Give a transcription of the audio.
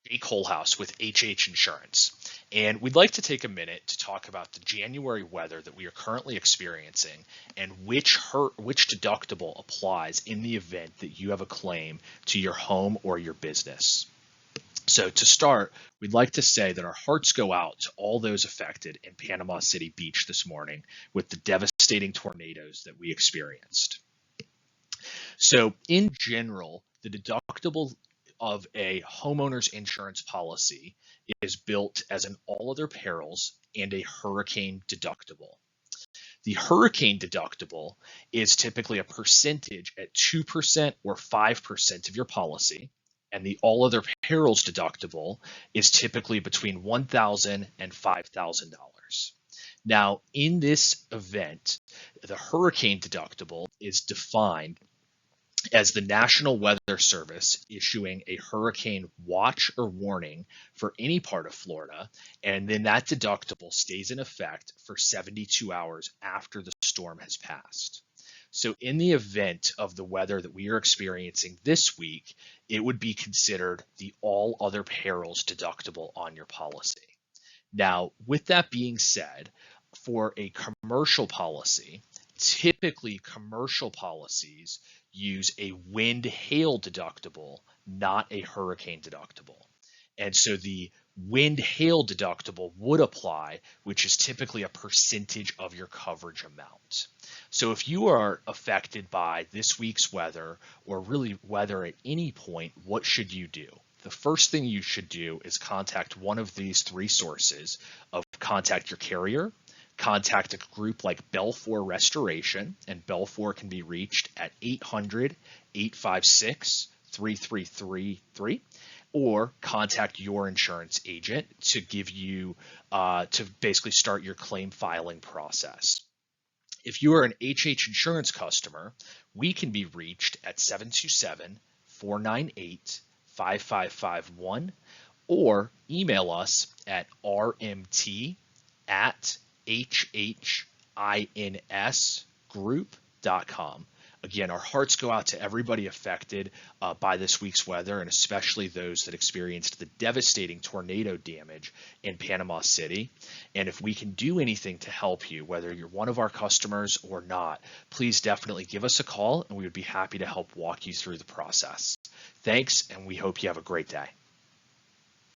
Jake Holhouse with HH Insurance, and we'd like to take a minute to talk about the January weather that we are currently experiencing and which deductible applies in the event that you have a claim to your home or your business. So to start, we'd like to say that our hearts go out to all those affected in Panama City Beach this morning with the devastating tornadoes that we experienced. So in general, the deductible of a homeowner's insurance policy is built as an all other perils and a hurricane deductible. The hurricane deductible is typically a percentage at 2% or 5% of your policy, and the all other perils deductible is typically between $1,000 and $5,000. Now, in this event, the hurricane deductible is defined as the National Weather Service issuing a hurricane watch or warning for any part of Florida, and then that deductible stays in effect for 72 hours after the storm has passed. So in the event of the weather that we are experiencing this week, it would be considered the all other perils deductible on your policy. Now, with that being said, for a commercial policy, typically commercial policies use a wind hail deductible, not a hurricane deductible. And so the wind hail deductible would apply, which is typically a percentage of your coverage amount. So if you are affected by this week's weather or really weather at any point, what should you do? The first thing you should do is contact one of these three sources of contact your carrier, contact a group like Belfour Restoration, and Belfour can be reached at 800-856-3333, or contact your insurance agent to give you to basically start your claim filing process. If you are an HH Insurance customer, we can be reached at 727-498-5551, or email us at rmt@hhinsgroup.com. Again, our hearts go out to everybody affected by this week's weather, and especially those that experienced the devastating tornado damage in Panama City. And if we can do anything to help you, whether you're one of our customers or not, please definitely give us a call, and we would be happy to help walk you through the process. Thanks, and we hope you have a great day.